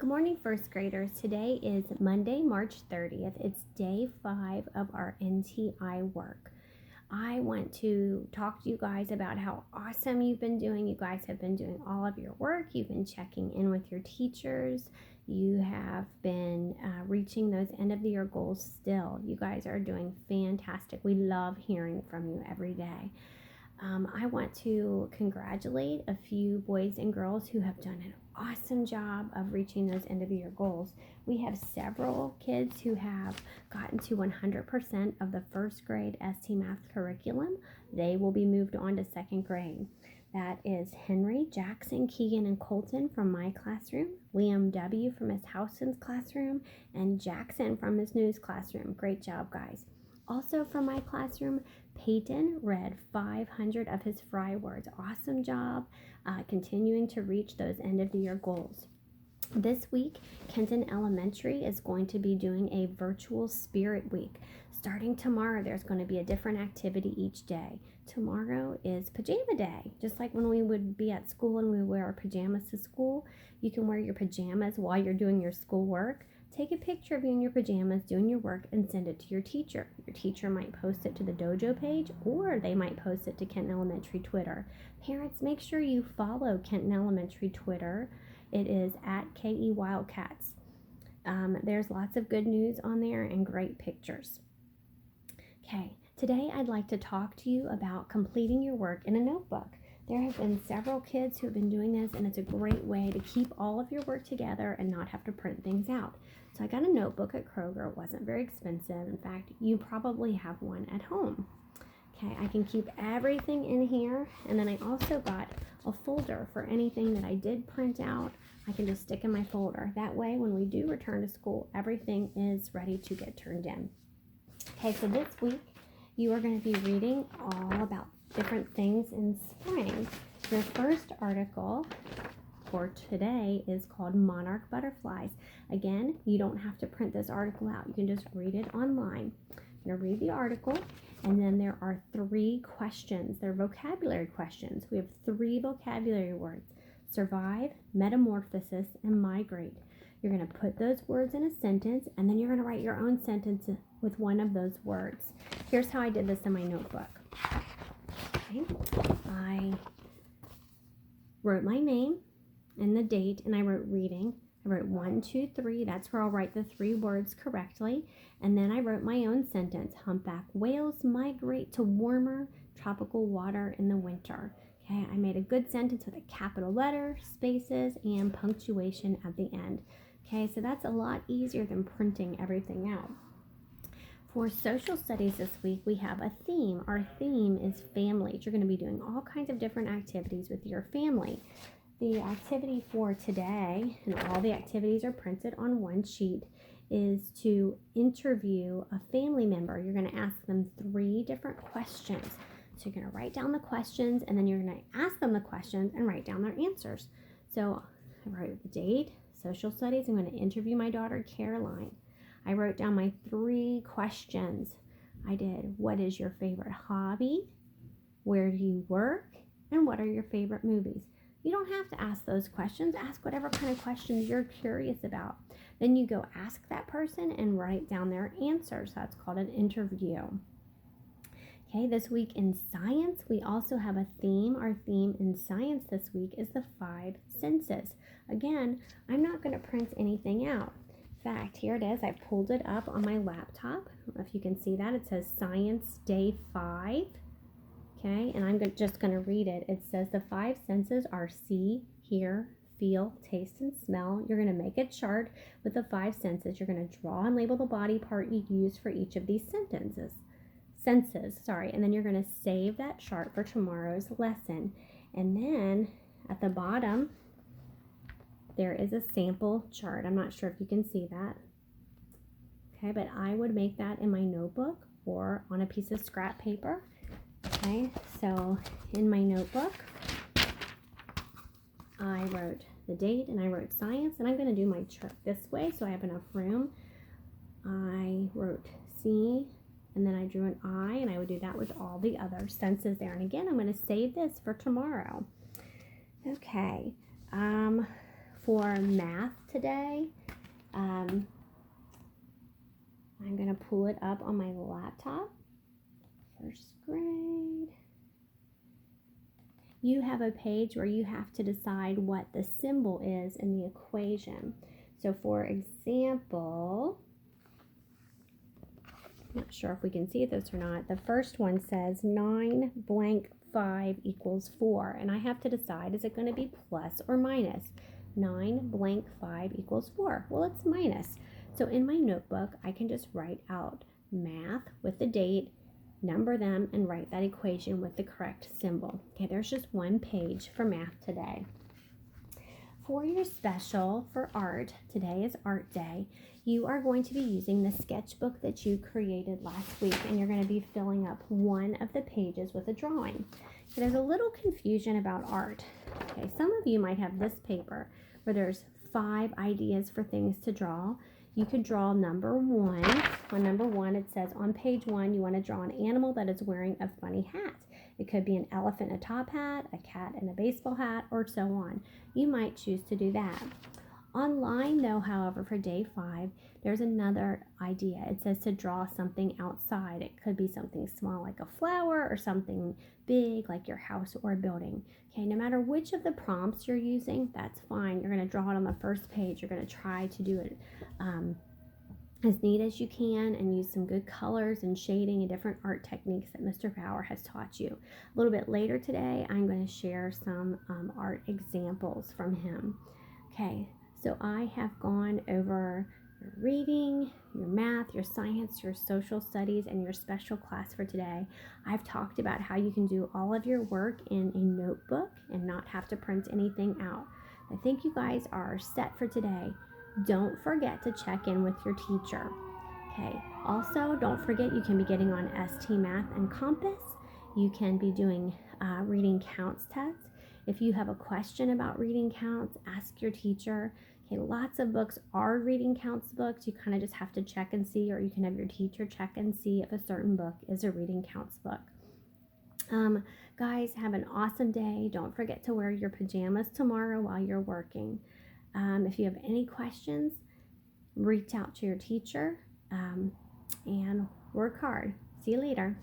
Good morning, first graders. Today is Monday, March 30th. It's day 5 of our NTI work. I want to talk to you guys about how awesome you've been doing. You guys have been doing all of your work. You've been checking in with your teachers. You have been reaching those end of the year goals still. You guys are doing fantastic. We love hearing from you every day. I want to congratulate a few boys and girls who have done an awesome job of reaching those end of the year goals. We have several kids who have gotten to 100% of the first grade ST Math curriculum. They will be moved on to second grade. That is Henry, Jackson, Keegan, and Colton from my classroom, Liam W. from Miss Houston's classroom, and Jackson from Miss New's classroom. Great job, guys. Also from my classroom, Peyton read 500 of his fry words. Awesome job continuing to reach those end of the year goals. This week, Kenton Elementary is going to be doing a virtual spirit week. Starting tomorrow, there's going to be a different activity each day. Tomorrow is pajama day. Just like when we would be at school and we wear our pajamas to school, you can wear your pajamas while you're doing your schoolwork. Take a picture of you in your pajamas doing your work and send it to your teacher. Your teacher might post it to the dojo page, or they might post it to Kenton Elementary Twitter. Parents, make sure you follow Kenton Elementary Twitter. It is at KE Wildcats. There's lots of good news on there and great pictures. Okay, today I'd like to talk to you about completing your work in a notebook. There have been several kids who have been doing this, and it's a great way to keep all of your work together and not have to print things out. So I got a notebook at Kroger. It wasn't very expensive. In fact, you probably have one at home. Okay, I can keep everything in here, and then I also got a folder for anything that I did print out. I can just stick in my folder. That way, when we do return to school, everything is ready to get turned in. Okay, so this week, you are going to be reading all about different things in spring. Your first article for today is called Monarch Butterflies. Again, you don't have to print this article out. You can just read it online. You're going to read the article, and then there are 3 questions. They're vocabulary questions. We have 3 vocabulary words: survive, metamorphosis, and migrate. You're going to put those words in a sentence, and then you're going to write your own sentence with one of those words. Here's how I did this in my notebook. Okay. I wrote my name and the date, and I wrote reading. I wrote 1, 2, 3. That's where I'll write the 3 words correctly. And then I wrote my own sentence. Humpback whales migrate to warmer tropical water in the winter. Okay, I made a good sentence with a capital letter, spaces, and punctuation at the end. Okay, so that's a lot easier than printing everything out. For social studies this week, we have a theme. Our theme is families. You're going to be doing all kinds of different activities with your family. The activity for today, and all the activities are printed on one sheet, is to interview a family member. You're going to ask them 3 different questions. So you're going to write down the questions, and then you're going to ask them the questions and write down their answers. So I wrote the date, social studies. I'm going to interview my daughter, Caroline. I wrote down my 3 questions. I did, what is your favorite hobby? Where do you work? And what are your favorite movies? You don't have to ask those questions. Ask whatever kind of questions you're curious about. Then you go ask that person and write down their answers. That's called an interview. Okay, this week in science, we also have a theme. Our theme in science this week is the 5 senses. Again, I'm not going to print anything out. In fact, here it is. I pulled it up on my laptop. I don't know if you can see that. It says Science Day 5. Okay, and I'm just going to read it. It says the 5 senses are see, hear, feel, taste, and smell. You're going to make a chart with the 5 senses. You're going to draw and label the body part you use for each of these senses, and then you're going to save that chart for tomorrow's lesson. And then at the bottom, there is a sample chart. I'm not sure if you can see that. Okay, but I would make that in my notebook or on a piece of scrap paper. Okay, so in my notebook, I wrote the date and I wrote science, and I'm going to do my chart this way so I have enough room. I wrote see, and then I drew an eye, and I would do that with all the other senses there. And again, I'm going to save this for tomorrow. Okay, For math today, I'm going to pull it up on my laptop. First grade. You have a page where you have to decide what the symbol is in the equation. So for example, I'm not sure if we can see this or not. The first one says 9 blank 5 equals 4. And I have to decide, is it going to be plus or minus? 9 blank 5 equals 4. Well, it's minus. So in my notebook, I can just write out math with the date, number them, and write that equation with the correct symbol. Okay, there's just one page for math today. For your special for art, today is art day, you are going to be using the sketchbook that you created last week, and you're going to be filling up one of the pages with a drawing. So there's a little confusion about art. Okay, some of you might have this paper where there's 5 ideas for things to draw. You could draw number 1. On number 1, it says on page 1, you want to draw an animal that is wearing a funny hat. It could be an elephant in a top hat, a cat in a baseball hat, or so on. You might choose to do that. Online, though, however, for day 5, there's another idea. It says to draw something outside. It could be something small like a flower or something big like your house or a building. Okay, no matter which of the prompts you're using, that's fine. You're going to draw it on the first page. You're going to try to do it as neat as you can and use some good colors and shading and different art techniques that Mr. Bauer has taught you. A little bit later today, I'm going to share some art examples from him. Okay, so I have gone over your reading, your math, your science, your social studies, and your special class for today. I've talked about how you can do all of your work in a notebook and not have to print anything out. I think you guys are set for today. Don't forget to check in with your teacher. Okay, also don't forget you can be getting on ST Math and Compass. You can be doing reading counts tests. If you have a question about reading counts, ask your teacher. Okay, lots of books are reading counts books. You kind of just have to check and see, or you can have your teacher check and see if a certain book is a reading counts book. Guys, have an awesome day. Don't forget to wear your pajamas tomorrow while you're working. If you have any questions, reach out to your teacher and work hard. See you later.